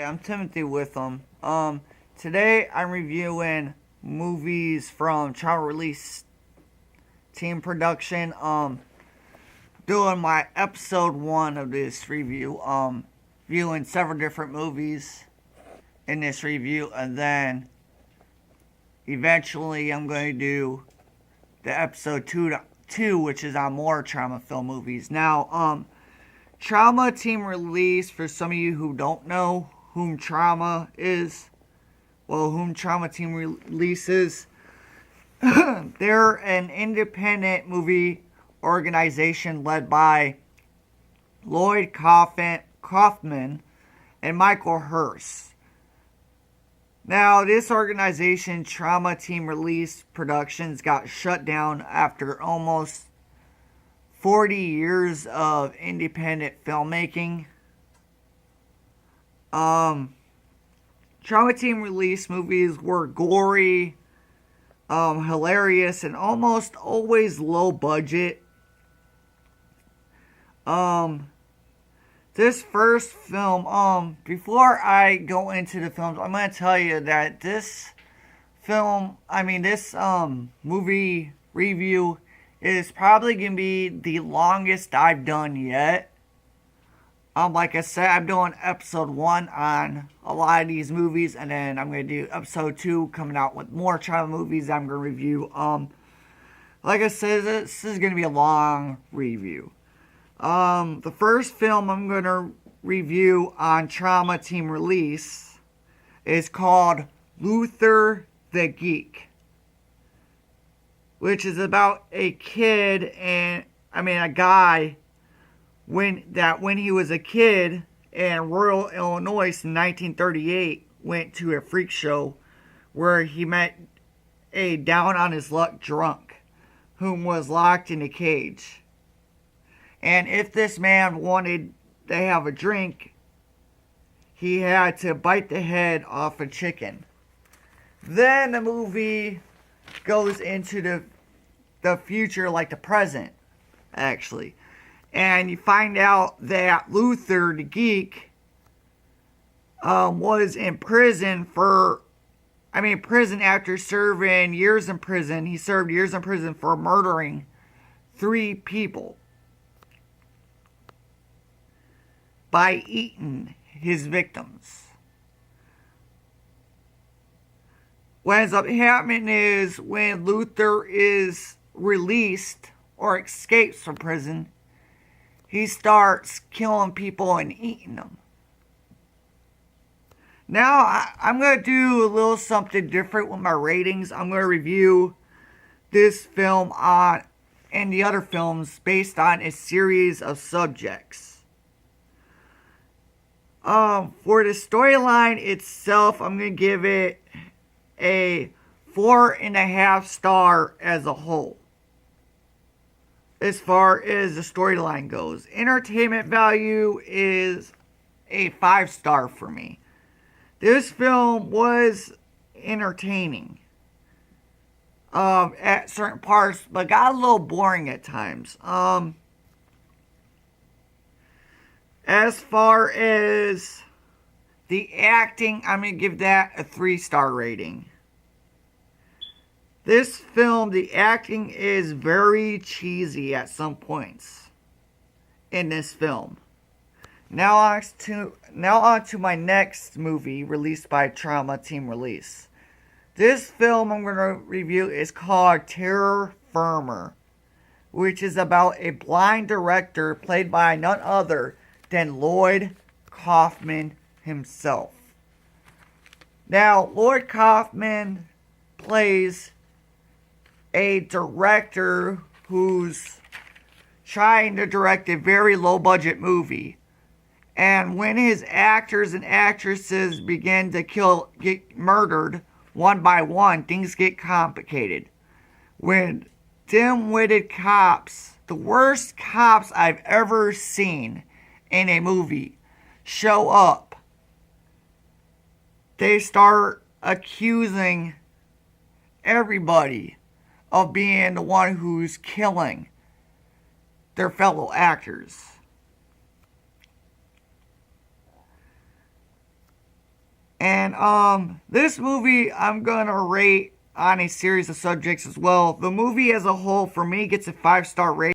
I'm Timothy with them. Today I'm reviewing movies from Troma Release Team Production. Doing my episode 1 of this review. Viewing several different movies in this review, and then eventually I'm going to do the episode 2, which is on more Troma film movies. Now, Troma Team Release, for some of you who don't know whom Troma is, whom Troma Team Release is, they're an independent movie organization led by Lloyd Kaufman and Michael Hurst. Now, this organization, Troma Team Release Productions, got shut down after almost 40 years of independent filmmaking. Troma Team Release movies were gory, hilarious, and almost always low budget. This first film, before I go into the films, I'm going to tell you that this movie review is probably going to be the longest I've done yet. Like I said, I'm doing episode 1 on a lot of these movies, and then I'm going to do episode 2 coming out with more Troma movies I'm going to review. Like I said, this is going to be a long review. The first film I'm going to review on Troma Team Release is called Luther the Geek, which is about a guy when he was a kid in rural Illinois in 1938 went to a freak show where he met a down on his luck drunk whom was locked in a cage. And if this man wanted to have a drink, he had to bite the head off a chicken. Then the movie goes into the future, like the present, actually. And you find out that Luther the Geek was in prison after serving years in prison. He served years in prison for murdering 3 people by eating his victims. What ends up happening is when Luther is released or escapes from prison, he starts killing people and eating them. Now, I'm going to do a little something different with my ratings. I'm going to review this film and the other films based on a series of subjects. For the storyline itself, I'm going to give it a 4.5 star as a whole, as far as the storyline goes. Entertainment value is a 5 star for me. This film was entertaining at certain parts, but got a little boring at times. As far as the acting, I'm going to give that a 3-star rating. This film, the acting is very cheesy at some points in this film. Now on to my next movie released by Troma Team Release. This film I'm going to review is called Terror Firmer, which is about a blind director played by none other than Lloyd Kaufman himself. Now, Lloyd Kaufman plays a director who's trying to direct a very low-budget movie. And when his actors and actresses begin to get murdered one by one, things get complicated. When dim-witted cops, the worst cops I've ever seen in a movie, show up, they start accusing everybody of being the one who's killing their fellow actors. And this movie I'm gonna rate on a series of subjects as well. The movie as a whole for me gets a 5-star rating.